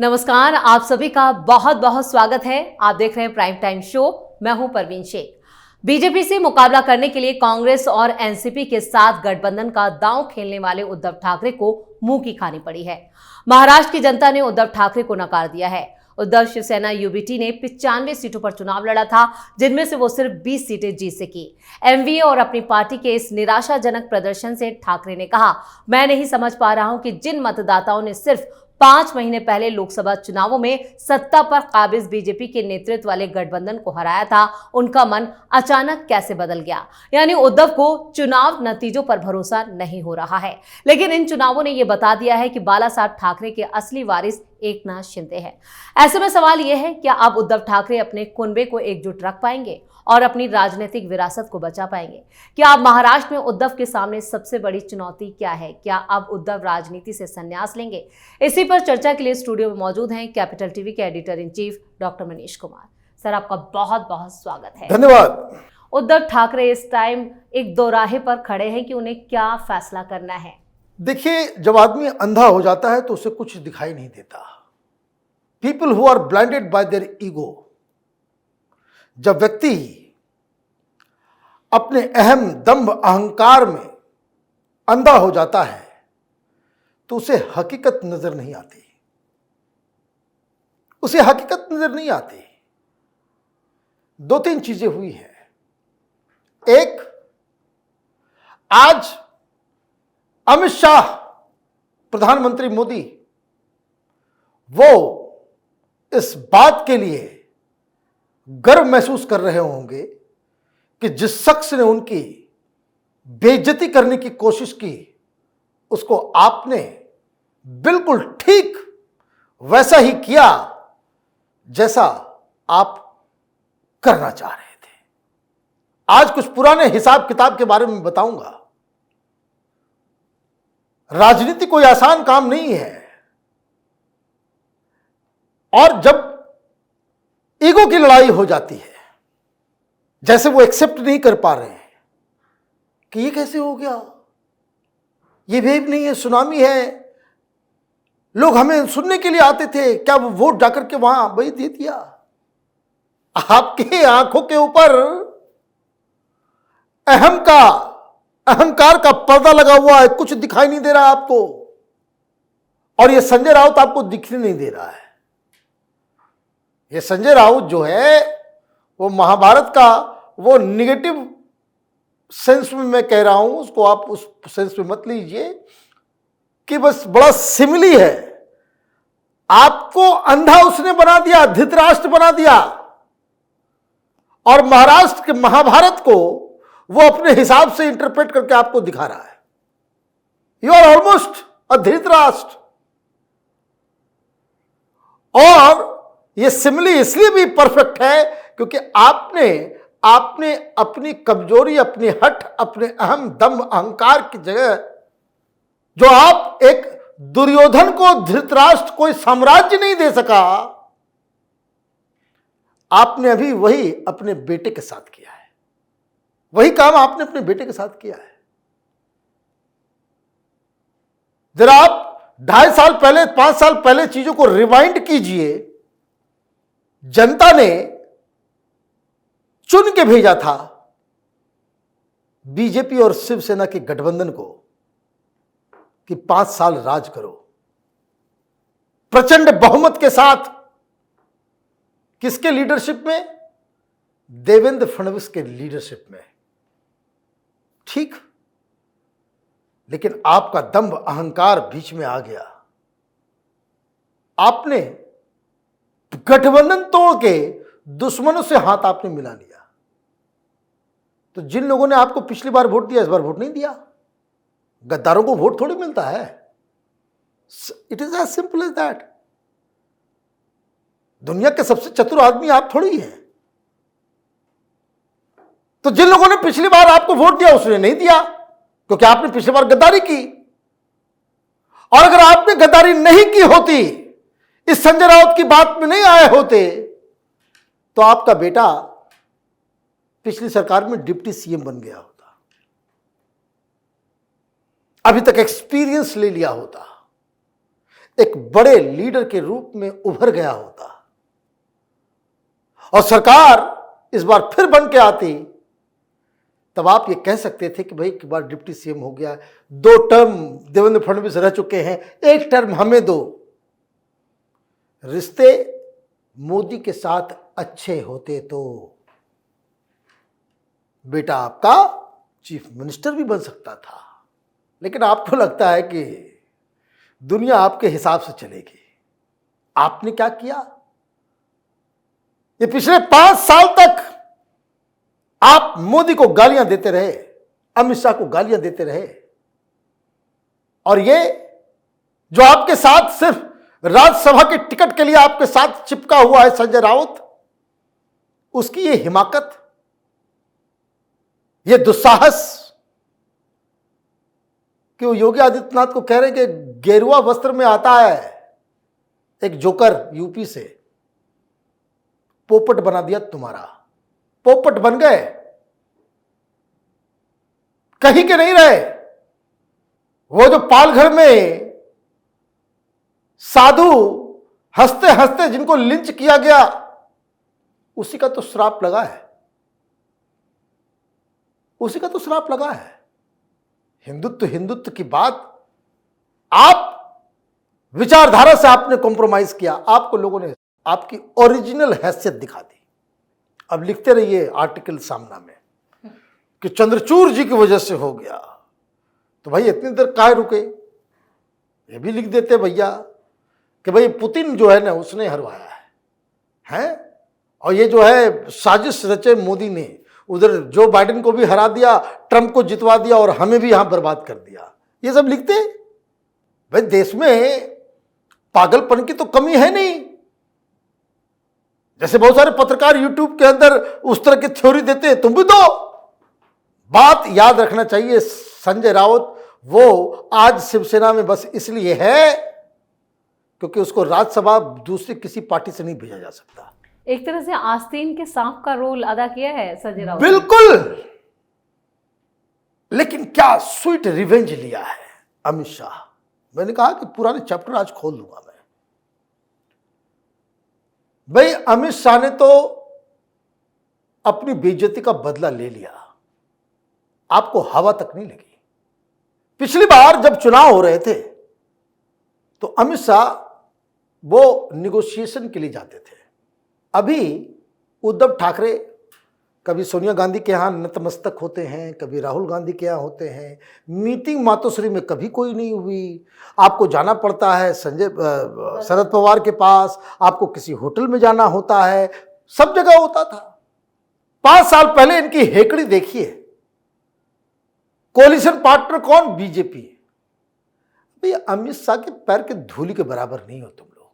नमस्कार, आप सभी का बहुत बहुत स्वागत है। आप देख रहे हैं प्राइम टाइम शो। मैं हूं परवीन शेख। बीजेपी से मुकाबला करने के लिए कांग्रेस और एनसीपी के साथ गठबंधन का दांव खेलने वाले उद्धव ठाकरे को मुंह की खानी पड़ी है। महाराष्ट्र की जनता ने उद्धव ठाकरे को नकार दिया है। उद्धव शिवसेना यूबीटी ने 95 सीटों पर चुनाव लड़ा था, जिनमें से वो सिर्फ 20 सीटें जीत सकी। एमवीए और अपनी पार्टी के इस निराशाजनक प्रदर्शन से ठाकरे ने कहा, मैं नहीं समझ पा रहा हूं कि जिन मतदाताओं ने सिर्फ 5 महीने पहले लोकसभा चुनावों में सत्ता पर काबिज बीजेपी के नेतृत्व वाले गठबंधन को हराया था, उनका मन अचानक कैसे बदल गया। यानी उद्धव को चुनाव नतीजों पर भरोसा नहीं हो रहा है। लेकिन इन चुनावों ने यह बता दिया है कि बालासाहब ठाकरे के असली वारिस एकनाथ शिंदे हैं। ऐसे में सवाल यह है, क्या अब उद्धव ठाकरे अपने कुनबे को एकजुट रख पाएंगे और अपनी राजनीतिक विरासत को बचा पाएंगे? क्या अब महाराष्ट्र में उद्धव के सामने सबसे बड़ी चुनौती क्या है? क्या अब उद्धव राजनीति से संन्यास लेंगे? इसी पर चर्चा के लिए स्टूडियो में मौजूद हैं कैपिटल टीवी के editor in chief doctor Manish Kumar. Sir, आपका बहुत बहुत स्वागत है। धन्यवाद। उद्धव ठाकरे इस टाइम एक दोराहे पर खड़े हैं कि उन्हें क्या फैसला करना है। देखिए, जब आदमी अंधा हो जाता है तो उसे कुछ दिखाई नहीं देता। People who are blinded by their ego, जब व्यक्ति अपने अहम दंभ अहंकार में अंधा हो जाता है तो उसे हकीकत नजर नहीं आती। उसे हकीकत नजर नहीं आती। दो तीन चीजें हुई हैं। एक, आज अमित शाह, प्रधानमंत्री मोदी, वो इस बात के लिए गर्व महसूस कर रहे होंगे कि जिस शख्स ने उनकी बेइज्जती करने की कोशिश की, उसको आपने बिल्कुल ठीक वैसा ही किया जैसा आप करना चाह रहे थे। आज कुछ पुराने हिसाब किताब के बारे में बताऊंगा। राजनीति कोई आसान काम नहीं है, और जब ईगो की लड़ाई हो जाती है, जैसे वो एक्सेप्ट नहीं कर पा रहे हैं कि ये कैसे हो गया, ये वेव नहीं है, सुनामी है, लोग हमें सुनने के लिए आते थे, क्या वो वोट जाकर के वहां वही दे दिया। आपके आंखों के ऊपर अहंकार का पर्दा लगा हुआ है, कुछ दिखाई नहीं दे रहा आपको, और ये संजय राउत आपको दिखने नहीं दे रहा है। ये संजय राउत जो है वो महाभारत का वो निगेटिव सेंस में मैं कह रहा हूं, उसको आप उस सेंस में मत लीजिए कि बस बड़ा सिमिली है। आपको अंधा उसने बना दिया, धृतराष्ट्र बना दिया, और महाराष्ट्र के महाभारत को वो अपने हिसाब से इंटरप्रेट करके आपको दिखा रहा है। यू आर ऑलमोस्ट अ धृतराष्ट्र। और ये सिमिली इसलिए भी परफेक्ट है क्योंकि आपने अपनी कमजोरी, अपनी हट, अपने अहम दम अहंकार की जगह, जो आप एक दुर्योधन को धृतराष्ट्र कोई साम्राज्य नहीं दे सका, आपने अभी वही अपने बेटे के साथ किया है। वही काम आपने अपने बेटे के साथ किया है। जरा आप 2.5 साल पहले, 5 साल पहले चीजों को रिवाइंड कीजिए। जनता ने चुन के भेजा था बीजेपी और शिवसेना के गठबंधन को कि 5 साल राज करो, प्रचंड बहुमत के साथ। किसके लीडरशिप में? देवेंद्र फडणवीस के लीडरशिप में। ठीक, लेकिन आपका दंभ अहंकार बीच में आ गया। आपने गठबंधन तोड़ के दुश्मनों से हाथ आपने मिला लिया। तो जिन लोगों ने आपको पिछली बार वोट दिया, इस बार वोट नहीं दिया। गद्दारों को वोट थोड़ी मिलता है। It is as simple as that. दुनिया के सबसे चतुर आदमी आप थोड़ी हैं। तो जिन लोगों ने पिछली बार आपको वोट दिया, उसने नहीं दिया क्योंकि आपने पिछली बार गद्दारी की। और अगर आपने गद्दारी नहीं की होती, इस संजय राउत की बात में नहीं आए होते, तो आपका बेटा पिछली सरकार में डिप्टी सीएम बन गया होता, अभी तक एक्सपीरियंस ले लिया होता। एक बड़े लीडर के रूप में उभर गया होता और सरकार इस बार फिर बन के आती, तब आप ये कह सकते थे कि भाई एक बार डिप्टी सीएम हो गया, 2 टर्म देवेंद्र फडणवीस रह चुके हैं, 1 टर्म हमें दो। रिश्ते मोदी के साथ अच्छे होते तो बेटा आपका चीफ मिनिस्टर भी बन सकता था, लेकिन आपको लगता है कि दुनिया आपके हिसाब से चलेगी। आपने क्या किया? ये पिछले 5 साल तक आप मोदी को गालियां देते रहे, अमित शाह को गालियां देते रहे, और ये जो आपके साथ सिर्फ राज्यसभा के टिकट के लिए आपके साथ चिपका हुआ है संजय राउत, उसकी ये हिमाकत, ये दुस्साहस कि वो योगी आदित्यनाथ को कह रहे कि गेरुआ वस्त्र में आता है एक जोकर यूपी से, पोपट बना दिया तुम्हारा, पोपट बन गए, कहीं के नहीं रहे। वो जो पालघर में साधु हंसते हंसते जिनको लिंच किया गया, उसी का तो श्राप लगा है, उसी का तो श्राप लगा है। हिंदुत्व हिंदुत्व की बात, आप विचारधारा से आपने कॉम्प्रोमाइज किया, आपको लोगों ने आपकी ओरिजिनल हैसियत दिखा दी। अब लिखते रहिए आर्टिकल सामना में कि चंद्रचूड़ जी की वजह से हो गया, तो भाई इतनी देर काहे रुके? ये भी लिख देते भैया कि भाई पुतिन जो है ना उसने हरवाया है, और ये जो है साजिश रचे मोदी ने, उधर जो बाइडेन को भी हरा दिया, ट्रंप को जितवा दिया और हमें भी यहां बर्बाद कर दिया। ये सब लिखते भाई, देश में पागलपन की तो कमी है नहीं। जैसे बहुत सारे पत्रकार यूट्यूब के अंदर उस तरह की थ्योरी देते हैं, तुम भी दो। बात याद रखना चाहिए, संजय राउत वो आज शिवसेना में बस इसलिए है क्योंकि उसको राज्यसभा दूसरी किसी पार्टी से नहीं भेजा जा सकता। एक तरह से आस्तीन के सांप का रोल अदा किया है संजय राउत ने। बिल्कुल, लेकिन क्या स्वीट रिवेंज लिया है अमित शाह। मैंने कहा कि पुराने चैप्टर आज खोल दूंगा मैं। भाई अमित शाह ने तो अपनी बेइज्जती का बदला ले लिया, आपको हवा तक नहीं लगी। पिछली बार जब चुनाव हो रहे थे तो अमित शाह वो निगोशिएशन के लिए जाते थे। अभी उद्धव ठाकरे कभी सोनिया गांधी के यहाँ नतमस्तक होते हैं, कभी राहुल गांधी के यहाँ होते हैं। मीटिंग मातोश्री में कभी कोई नहीं हुई। आपको जाना पड़ता है शरद पवार के पास, आपको किसी होटल में जाना होता है, सब जगह होता था। 5 साल पहले इनकी हेकड़ी देखिए। कोलिशन पार्टनर कौन? बीजेपी। भाई अमित शाह के पैर के धूली के बराबर नहीं हो तुम लोग।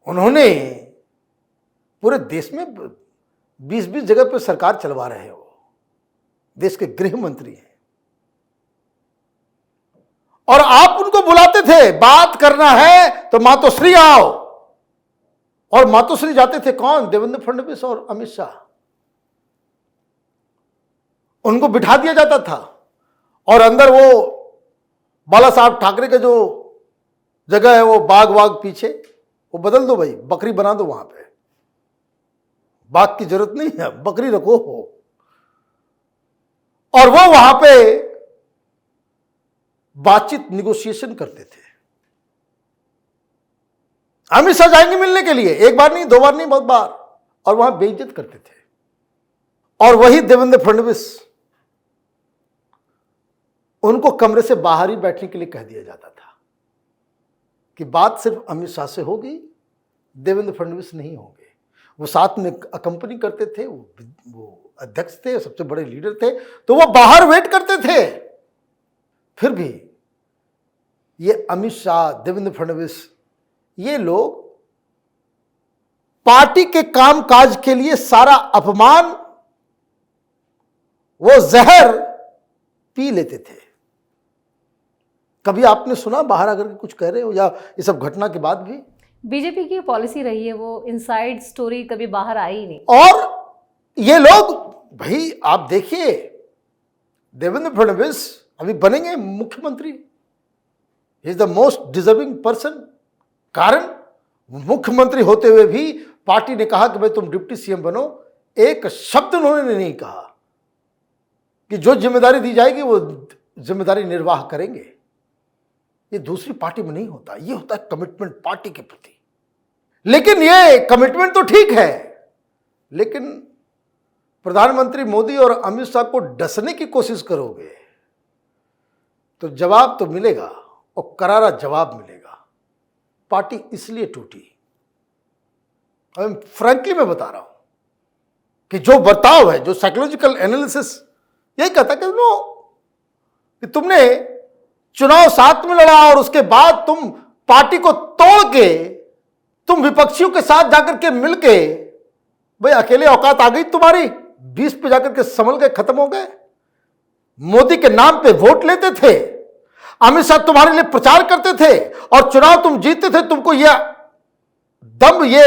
उन्होंने पूरे देश में 20-20 जगह पर सरकार चलवा रहे हो, देश के गृह मंत्री हैं, और आप उनको बुलाते थे, बात करना है तो मातोश्री आओ, और मातोश्री जाते थे कौन? देवेंद्र फडणवीस और अमित शाह। उनको बिठा दिया जाता था, और अंदर वो बाला साहब ठाकरे का जो जगह है वो बाग पीछे, वो बदल दो भाई, बकरी बना दो वहां पे। बाग की जरूरत नहीं है, बकरी रखो हो। और वो वहां पे बातचीत निगोशिएशन करते थे। अमित शाह जाएंगे मिलने के लिए, 1 बार नहीं, 2 बार नहीं, बहुत बार, और वहां बेइज्जत करते थे। और वही देवेंद्र फडणवीस, उनको कमरे से बाहर ही बैठने के लिए कह दिया जाता था कि बात सिर्फ अमित शाह से होगी, देवेंद्र फडणवीस नहीं होंगे। वो साथ में अकंपनी करते थे, वो अध्यक्ष थे, सबसे बड़े लीडर थे, तो वो बाहर वेट करते थे। फिर भी ये अमित शाह, देवेंद्र फडणवीस, ये लोग पार्टी के कामकाज के लिए सारा अपमान, वो जहर पी लेते थे। कभी आपने सुना बाहर अगर कुछ कह रहे हो, या ये सब घटना के बाद भी? बीजेपी की पॉलिसी रही है, वो इनसाइड स्टोरी कभी बाहर आई ही नहीं। और ये लोग, भाई आप देखिए, देवेंद्र फडणवीस अभी बनेंगे मुख्यमंत्री। He is the most deserving person कारण मुख्यमंत्री होते हुए भी पार्टी ने कहा कि भाई तुम डिप्टी सीएम बनो, एक शब्द उन्होंने नहीं कहा कि जो जिम्मेदारी दी जाएगी वो जिम्मेदारी निर्वाह करेंगे। ये दूसरी पार्टी में नहीं होता, ये होता है कमिटमेंट पार्टी के प्रति। लेकिन ये कमिटमेंट तो ठीक है, लेकिन प्रधानमंत्री मोदी और अमित शाह को डसने की कोशिश करोगे तो जवाब तो मिलेगा, और करारा जवाब मिलेगा। पार्टी इसलिए टूटी, फ्रैंकली मैं बता रहा हूं कि जो बर्ताव है, जो साइकोलॉजिकल एनालिसिस यही कहता कि नो, कि तुमने चुनाव साथ में लड़ा और उसके बाद तुम पार्टी को तोड़ के तुम विपक्षियों के साथ जाकर के मिलके, भाई अकेले औकात आ गई तुम्हारी, 20 पे जाकर के संभल गए, खत्म हो गए। मोदी के नाम पे वोट लेते थे, अमित शाह तुम्हारे लिए प्रचार करते थे और चुनाव तुम जीतते थे। तुमको यह दम, ये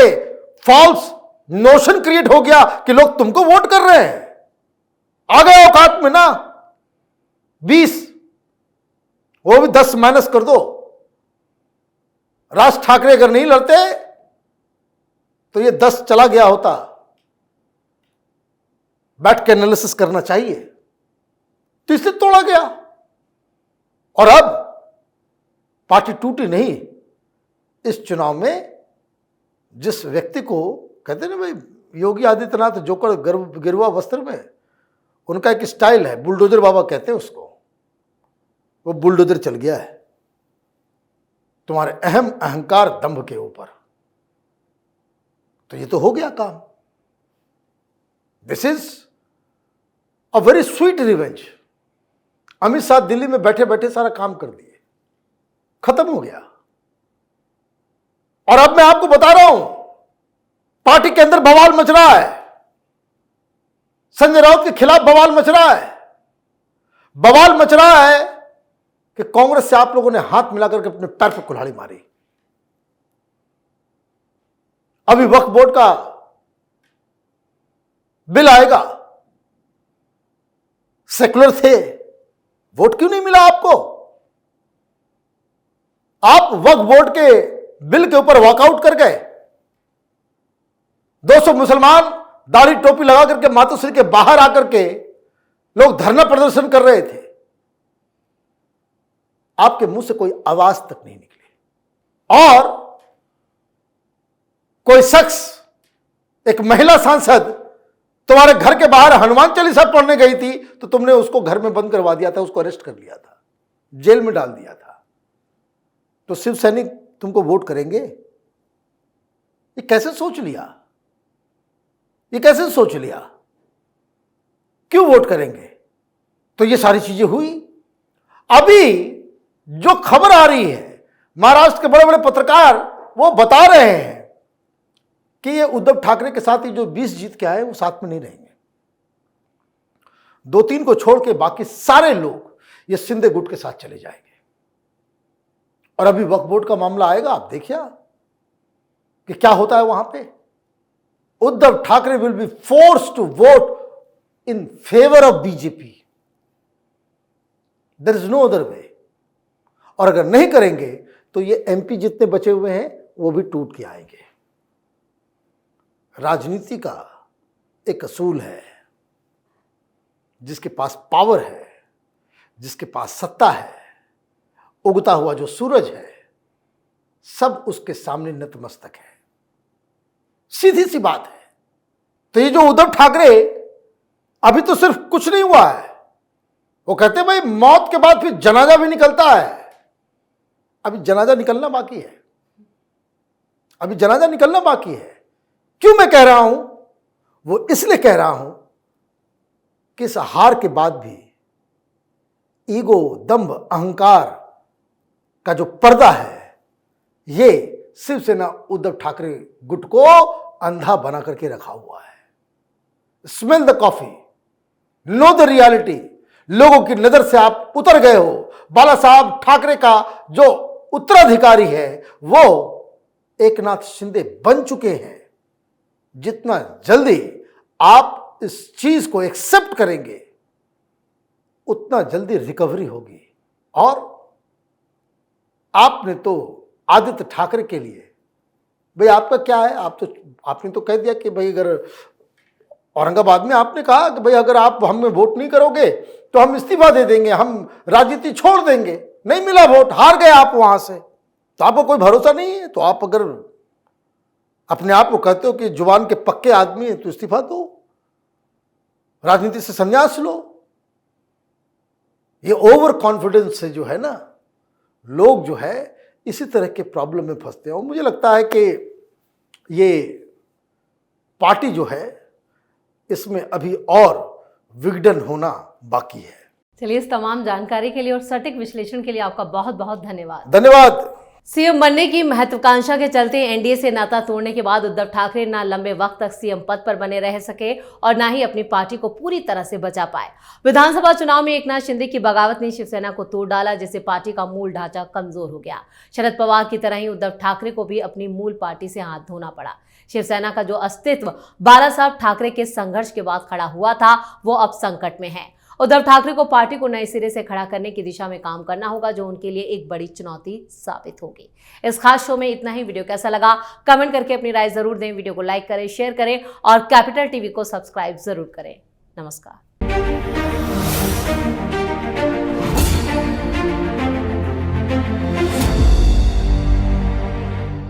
फॉल्स नोशन क्रिएट हो गया कि लोग तुमको वोट कर रहे हैं। आ गए औकात में ना 20, वो भी 10 माइनस कर दो। राज ठाकरे अगर नहीं लड़ते तो ये 10 चला गया होता। बैठ के एनालिसिस करना चाहिए, तो इससे तोड़ा गया। और अब पार्टी टूटी नहीं, इस चुनाव में जिस व्यक्ति को कहते हैं ना भाई, योगी आदित्यनाथ जोकर गिरुआ वस्त्र में, उनका एक स्टाइल है, बुलडोजर बाबा कहते हैं उसको। वो बुलडोजर चल गया है तुम्हारे अहम अहंकार दंभ के ऊपर। तो ये तो हो गया काम। This is a very sweet revenge. Amit Shah Delhi में बैठे बैठे सारा काम कर दिए, खत्म हो गया। और अब मैं आपको बता रहा हूं, पार्टी के अंदर बवाल मच रहा है, संजय राउत के खिलाफ बवाल मच रहा है। बवाल मच रहा है कि कांग्रेस से आप लोगों ने हाथ मिलाकर के अपने पैर पर कुल्हाड़ी मारी। अभी वक्फ बोर्ड का बिल आएगा, सेकुलर थे, वोट क्यों नहीं मिला आपको? आप वक्फ बोर्ड के बिल के ऊपर वॉकआउट कर गए। 200 मुसलमान दाढ़ी टोपी लगा करके मातोश्री के बाहर आकर के लोग धरना प्रदर्शन कर रहे थे, आपके मुंह से कोई आवाज तक नहीं निकली। और कोई शख्स, एक महिला सांसद तुम्हारे घर के बाहर हनुमान चालीसा पढ़ने गई थी, तो तुमने उसको घर में बंद करवा दिया था, उसको अरेस्ट कर लिया था, जेल में डाल दिया था। तो शिव सैनिक तुमको वोट करेंगे? ये कैसे सोच लिया? ये कैसे सोच लिया? क्यों वोट करेंगे? तो ये सारी चीजें हुई। अभी जो खबर आ रही है, महाराष्ट्र के बड़े बड़े पत्रकार वो बता रहे हैं कि ये उद्धव ठाकरे के साथ ही जो 20 जीत के आए वो साथ में नहीं रहेंगे। 2-3 को छोड़ के बाकी सारे लोग ये शिंदे गुट के साथ चले जाएंगे। और अभी वक्फ बोर्ड का मामला आएगा, आप देखिए कि क्या होता है वहां पे। Uddhav Thackeray will be forced to vote in favour of BJP, there is no other way. और अगर नहीं करेंगे तो ये एमपी जितने बचे हुए हैं वो भी टूट के आएंगे। राजनीति का एक असूल है, जिसके पास पावर है, जिसके पास सत्ता है, उगता हुआ जो सूरज है, सब उसके सामने नतमस्तक है। सीधी सी बात है। तो ये जो उद्धव ठाकरे, अभी तो सिर्फ कुछ नहीं हुआ है, वो कहते हैं भाई मौत के बाद फिर जनाजा भी निकलता है। अभी जनाजा निकलना बाकी है, अभी जनाजा निकलना बाकी है। क्यों मैं कह रहा हूं? वो इसलिए कह रहा हूं कि इस हार के बाद भी ईगो, दंभ, अहंकार का जो पर्दा है, ये शिवसेना उद्धव ठाकरे गुट को अंधा बना करके रखा हुआ है। Smell the coffee, know the reality. लोगों की नजर से आप उतर गए हो। बाला साहब ठाकरे का जो उत्तराधिकारी है वो एकनाथ शिंदे बन चुके हैं। जितना जल्दी आप इस चीज को एक्सेप्ट करेंगे, उतना जल्दी रिकवरी होगी। और आपने तो आदित्य ठाकरे के लिए, भाई आपका क्या है, आपने तो कह दिया कि भाई अगर औरंगाबाद में आपने कहा कि भाई अगर आप हमें वोट नहीं करोगे तो हम इस्तीफा दे देंगे, हम राजनीति छोड़ देंगे। नहीं मिला वोट, हार गए आप वहां से, तो आपको कोई भरोसा नहीं है। तो आप अगर अपने आप को कहते हो कि जुबान के पक्के आदमी है तो इस्तीफा दो, राजनीति से संन्यास लो। ये ओवर कॉन्फिडेंस से जो है ना, लोग जो है इसी तरह के प्रॉब्लम में फंसते हैं। और मुझे लगता है कि ये पार्टी जो है इसमें अभी और विघटन होना बाकी है। चलिए, इस तमाम जानकारी के लिए और सटीक विश्लेषण के लिए आपका बहुत बहुत धन्यवाद। धन्यवाद। सीएम बनने की महत्वाकांक्षा के चलते एनडीए से नाता तोड़ने के बाद उद्धव ठाकरे ना लंबे वक्त तक सीएम पद पर बने रह सके और ना ही अपनी पार्टी को पूरी तरह से बचा पाए। विधानसभा चुनाव में एकनाथ शिंदे की बगावत ने शिवसेना को तोड़ डाला, जिससे पार्टी का मूल ढांचा कमजोर हो गया। शरद पवार की तरह ही उद्धव ठाकरे को भी अपनी मूल पार्टी से हाथ धोना पड़ा। शिवसेना का जो अस्तित्व बाला साहब ठाकरे के संघर्ष के बाद खड़ा हुआ था, वो अब संकट में है। उद्धव ठाकरे को पार्टी को नए सिरे से खड़ा करने की दिशा में काम करना होगा, जो उनके लिए एक बड़ी चुनौती साबित होगी। इस खास शो में इतना ही। वीडियो कैसा लगा कमेंट करके अपनी राय जरूर दें। वीडियो को लाइक करें, शेयर करें और कैपिटल टीवी को सब्सक्राइब जरूर करें। नमस्कार।